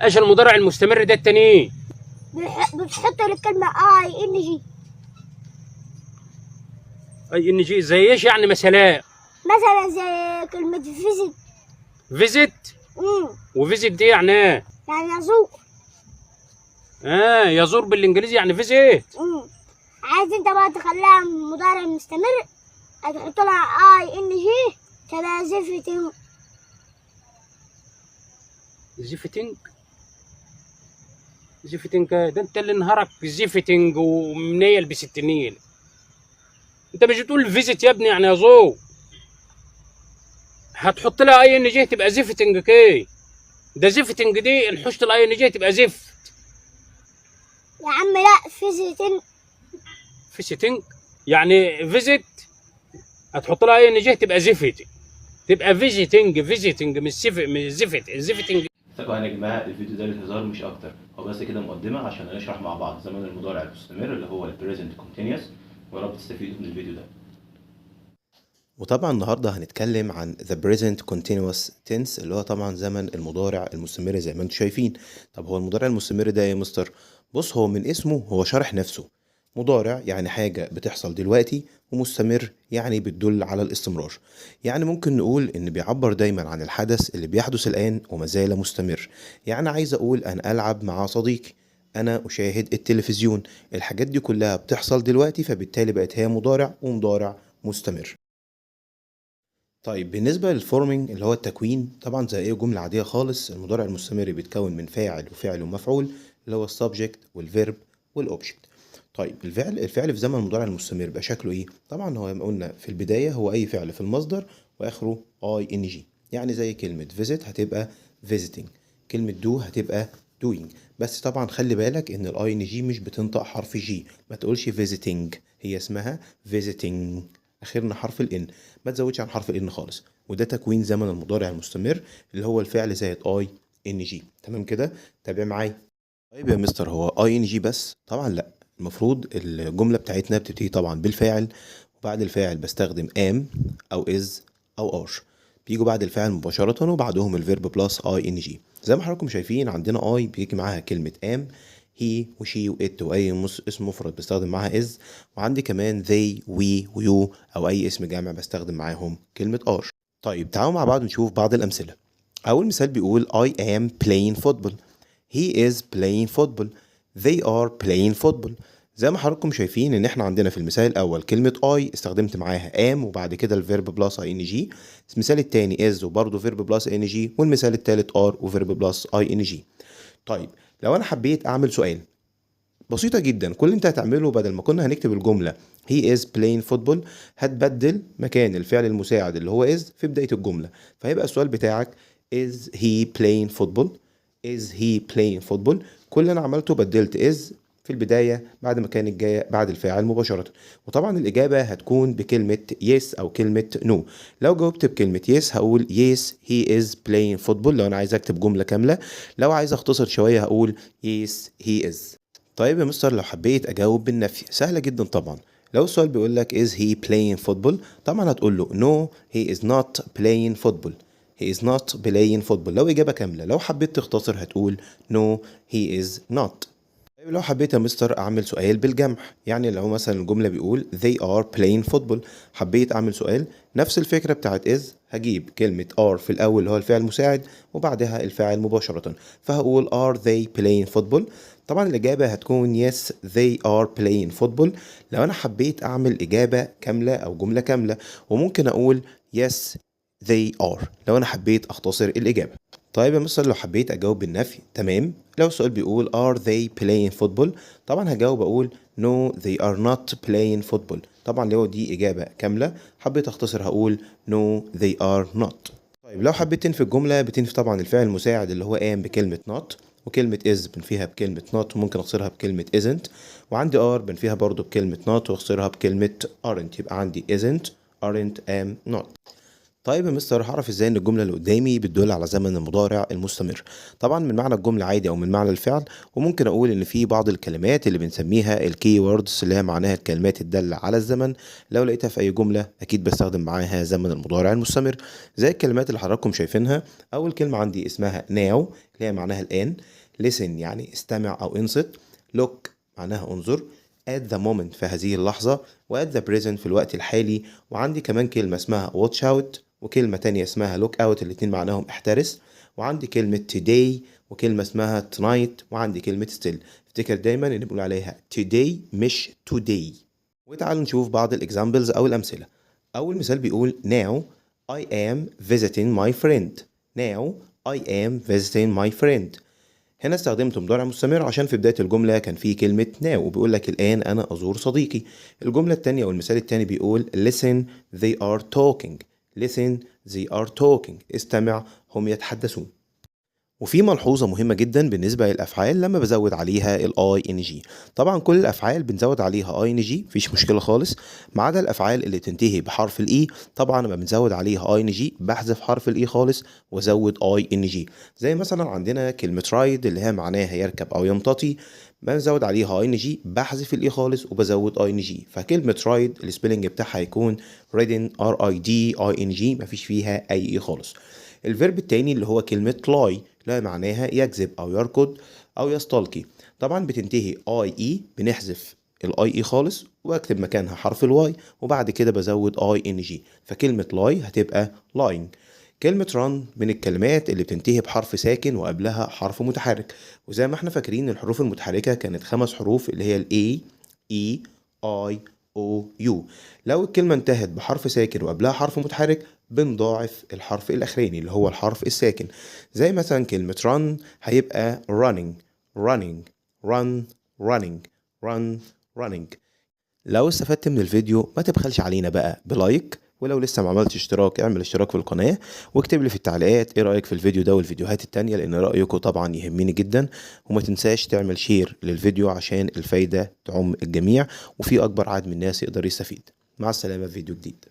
ايش المضارع المستمر ده التاني؟ بتحط الكلمة اي ان جي. اي ان جي زي ايش يعني مثلا؟ مثلا زي كلمة فيزيت. فيزيت. وفيزيت دي يعني ايه؟ يعني يزور. يزور بالانجليزي يعني فيزيت. عايز انت بقى تخليها مضارع مستمر، هتحط لها اي ان جي تبقى زفتنج. زيفتنج. زيفتنج ده انت اللي نهارك زيفتنج ومنيل بستنيل. انت مش بتقول فيزيت يا ابني يعني يزور. هتحط لها اي ان جي تبقى زيفتنج كي. ده زيفتنج دي ان حشت الاي ان جي تبقى زفت. يا عم لا، فيزيتنج. فيزيتنج يعني فيزيت، هتحط لها اي ان جي تبقى زفت. تبقى فيزيتنج مش زفت زفتنج. طبعا يا جماعه الفيديو ده للهزار مش اكتر، هو بس كده مقدمه عشان نشرح مع بعض زمن المضارع المستمر اللي هو البريزنت كونتينيوس، ويا رب تستفيدوا من الفيديو ده. وطبعا النهارده هنتكلم عن the present continuous tense اللي هو طبعا زمن المضارع المستمر زي ما انتم شايفين. طب هو المضارع المستمر ده ايه يا مستر؟ بص، هو من اسمه هو شارح نفسه. مضارع يعني حاجة بتحصل دلوقتي، ومستمر يعني بتدل على الاستمرار. يعني ممكن نقول ان بيعبر دايما عن الحدث اللي بيحدث الآن وما زال مستمر. يعني عايز اقول انا العب مع صديقي، انا اشاهد التلفزيون. الحاجات دي كلها بتحصل دلوقتي، فبالتالي بقت هي مضارع ومضارع مستمر. طيب بالنسبة للفورمينج اللي هو التكوين، طبعا زي اي جملة عادية خالص، المضارع المستمر بيتكون من فاعل وفعل ومفعول اللي هو السبجكت والفيرب والاوبجكت. طيب الفعل في زمن المضارع المستمر بقى شكله ايه؟ طبعا هو ما قلنا في البداية هو اي فعل في المصدر واخره اي ان جي. يعني زي كلمة visit هتبقى visiting، كلمة do هتبقى doing. بس طبعا خلي بالك ان الاي ان جي مش بتنطق حرف جي، ما تقولش visiting، هي اسمها visiting، اخرنا حرف الان، ما تزودش عن حرف الان خالص. وده تكوين زمن المضارع المستمر اللي هو الفعل زائد اي ان جي. تمام كده؟ تابع معايا. طيب يا مستر، هو اي ان جي بس؟ طبعا لا، المفروض الجمله بتاعتنا بتبتدي طبعا بالفاعل، وبعد الفاعل بستخدم ام او از او ار، بيجوا بعد الفاعل مباشره وبعدهم الفيرب بلس اي ان جي. زي ما حضراتكم شايفين عندنا اي بيجي معاها كلمه ام، هي وشي وات، واي اسم مفرد بستخدم معاها از، وعندي كمان they وي ويو او اي اسم جامع بستخدم معاهم كلمه ار. طيب تعالوا مع بعض نشوف بعض الامثله. اول مثال بيقول I am playing football، he is playing football، they are playing football. زي ما حضراتكم شايفين ان احنا عندنا في المثال الاول كلمه I استخدمت معاها am وبعد كده الفيرب بلس اي ان جي، المثال الثاني is وبرضه فيرب بلس اي ان جي، والمثال الثالث are وفيرب بلس اي ان جي. طيب لو انا حبيت اعمل سؤال، بسيطة جدا، كل اللي انت هتعمله بدل ما كنا هنكتب الجملة he is playing football، هتبدل مكان الفعل المساعد اللي هو is في بداية الجملة، فهيبقى السؤال بتاعك is he playing football، is he playing football. كل اللي انا عملته بدلت is في البداية بعد ما كانت جاية بعد الفاعل مباشرة. وطبعا الإجابة هتكون بكلمة yes أو كلمة no. لو جاوبت بكلمة yes هقول yes he is playing football لو أنا عايز أكتب جملة كاملة، لو عايز أختصر شوية هقول yes he is. طيب يا مستر لو حبيت اجاوب بالنفي، سهله جدا طبعا. لو السؤال بيقول لك is he playing football، طبعا هتقول له no he is not playing football، he is not playing football لو اجابه كامله. لو حبيت تختصر هتقول no he is not. طيب لو حبيت يا مستر اعمل سؤال بالجمع، يعني لو مثلا الجمله بيقول they are playing football، حبيت اعمل سؤال نفس الفكره بتاعت is، هجيب كلمه are في الاول اللي هو الفعل المساعد وبعدها الفاعل مباشره، فهقول are they playing football. طبعا الاجابه هتكون yes they are playing football لو انا حبيت اعمل اجابه كامله او جمله كامله، وممكن اقول yes they are لو انا حبيت اختصر الاجابه. طيب يا مستر لو حبيت اجاوب بالنفي، تمام. لو السؤال بيقول are they playing football، طبعا هجاوب اقول no they are not playing football. طبعا لو دي اجابه كامله، حبيت اختصر هقول no they are not. طيب لو حبيت تنفي الجمله، بتنفي طبعا الفعل المساعد اللي هو am بكلمه not، وكلمة is بنفيها بكلمة not وممكن اختصرها بكلمة isn't، وعندي are بنفيها برضو بكلمة not واختصرها بكلمة aren't، يبقى عندي isn't aren't am not. طيب يا مستر، هعرف ازاي ان الجملة اللي قدامي بتدل على زمن المضارع المستمر؟ طبعا من معنى الجملة عادي او من معنى الفعل، وممكن اقول ان في بعض الكلمات اللي بنسميها الكي ووردز اللي هي معناها الكلمات الدالة على الزمن، لو لقيتها في اي جملة اكيد بستخدم معاها زمن المضارع المستمر. زي الكلمات اللي حضراتكم شايفينها. اول كلمة عندي اسمها now اللي هي معناها الان. listen يعني استمع او انصت. look معناها انظر. at the moment في هذه اللحظة. و at the present في الوقت الحالي. وعندي كمان كلمة اسمها watch out وكلمة تانية اسمها look out، الاتنين معناهم احترس. وعندي كلمة today وكلمة اسمها tonight، وعندي كلمة still. افتكر دايما ان بنقول عليها today مش today. وتعالوا نشوف بعض الاكزامبلز او الامثلة. اول مثال بيقول now I am visiting my friend. now I am visiting my friend. هنا استخدمت مضارع مستمر عشان في بداية الجملة كان في كلمة now وبيقول لك الآن أنا أزور صديقي. الجملة التانية أو المثال التاني بيقول listen they are talking. listen they are talking. استمع هم يتحدثون. وفي ملحوظة مهمة جدا بالنسبة للأفعال لما بزود عليها ال ing. طبعا كل الأفعال بنزود عليها ing مفيش مشكلة خالص، ما عدا الأفعال اللي تنتهي بحرف ال E. طبعا لما بنزود عليها ing بحذف حرف ال E خالص وازود ing. زي مثلا عندنا كلمة ride اللي هي معناها يركب أو يمتطي، بنزود عليها ing بحذف ال E خالص وبزود ing. فكلمة ride السبيلنج بتاعها هيكون riding ring مفيش فيها أي E خالص. الفيرب التاني اللي هو كلمة lie لا معناها يكذب أو يركض أو يستلقي. طبعا بتنتهي IE بنحذف الIE خالص واكتب مكانها حرف الواي وبعد كده بزود ING. فكلمة lie هتبقى lying. كلمة run من الكلمات اللي بتنتهي بحرف ساكن وقبلها حرف متحرك، وزي ما احنا فاكرين الحروف المتحركة كانت 5 حروف اللي هي ال A E I O U. لو الكلمة انتهت بحرف ساكن وقبلها حرف متحرك بنضاعف الحرف الأخراني اللي هو الحرف الساكن. زي مثلا كلمة run هيبقى running running run running run running. لو استفدت من الفيديو ما تبخلش علينا بقى بلايك، ولو لسه ما عملتش اشتراك اعمل اشتراك في القناة، واكتب لي في التعليقات ايه رأيك في الفيديو ده والفيديوهات التانية لان رأيكم طبعا يهمني جدا. وما تنساش تعمل شير للفيديو عشان الفايدة تعم الجميع وفي اكبر عدد من الناس يقدر يستفيد. مع السلامة في فيديو جديد.